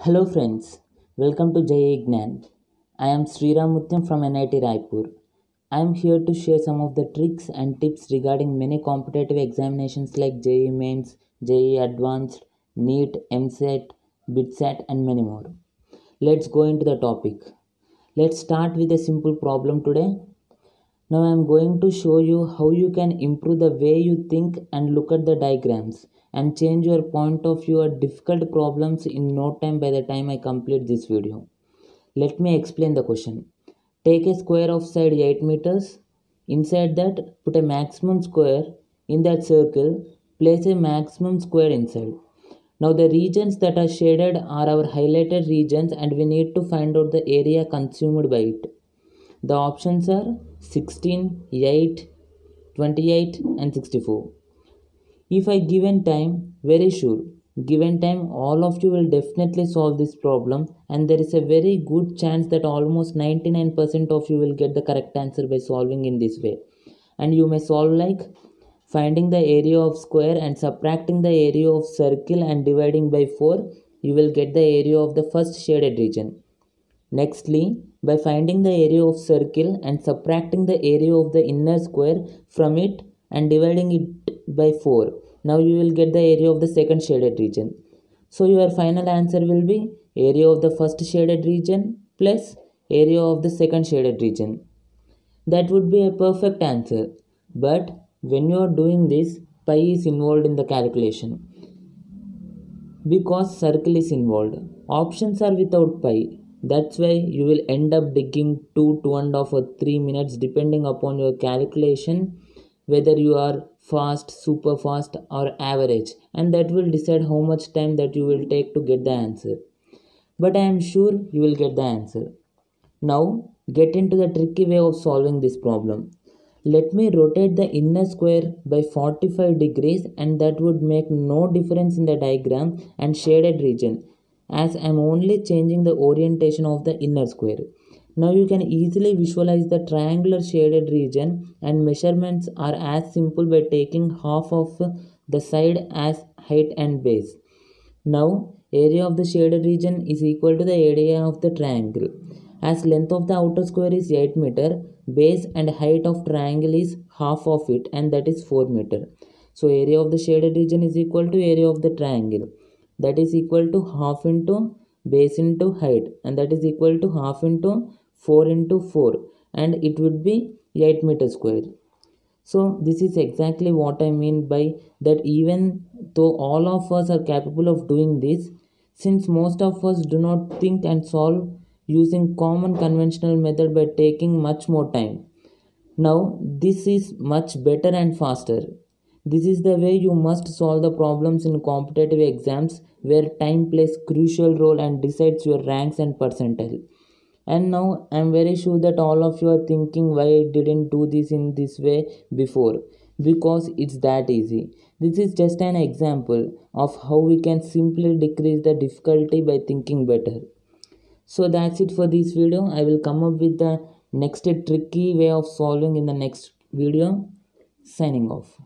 Hello friends, welcome to JA Gnan. I am Sriram Mutyam from NIT Raipur. I am here to share some of the tricks and tips regarding many competitive examinations like JEE Mains, JEE Advanced, NEET, MSET, BITSAT and many more. Let's go into the topic. Let's start with a simple problem today. Now I am going to show you how you can improve the way you think and look at the diagrams and change your point of view at difficult problems in no time by the time I complete this video. Let me explain the question. Take a square of side 8 meters. Inside that, put a maximum square. In that circle, place a maximum square inside. Now the regions that are shaded are our highlighted regions and we need to find out the area consumed by it. The options are 16, 8, 28 and 64. If I given time, very sure, given time all of you will definitely solve this problem and there is a very good chance that almost 99% of you will get the correct answer by solving in this way. And you may solve like finding the area of square and subtracting the area of circle and dividing by 4, you will get the area of the first shaded region. Nextly, by finding the area of circle and subtracting the area of the inner square from it and dividing it by 4, now you will get the area of the second shaded region. So your final answer will be area of the first shaded region plus area of the second shaded region. That would be a perfect answer. But when you are doing this, pi is involved in the calculation because circle is involved. Options are without pi. That's why you will end up digging 2, 2.5 or 3 minutes depending upon your calculation, whether you are fast, super fast or average, and that will decide how much time that you will take to get the answer. But I am sure you will get the answer. Now get into the tricky way of solving this problem. Let me rotate the inner square by 45 degrees and that would make no difference in the diagram and shaded region as I am only changing the orientation of the inner square. Now you can easily visualize the triangular shaded region and measurements are as simple by taking half of the side as height and base. Now area of the shaded region is equal to the area of the triangle. As length of the outer square is 8 meter, base and height of triangle is half of it and that is 4 meter. So area of the shaded region is equal to area of the triangle. That is equal to half into base into height and that is equal to half into 4 into 4 and it would be 8 meter square. So this is exactly what I mean by that even though all of us are capable of doing this, since most of us do not think and solve using common conventional method by taking much more time. Now this is much better and faster. This is the way you must solve the problems in competitive exams where time plays crucial role and decides your ranks and percentile. And now I am very sure that all of you are thinking why I didn't do this in this way before, because it's that easy. This is just an example of how we can simply decrease the difficulty by thinking better. So that's it for this video. I will come up with the next tricky way of solving in the next video. Signing off.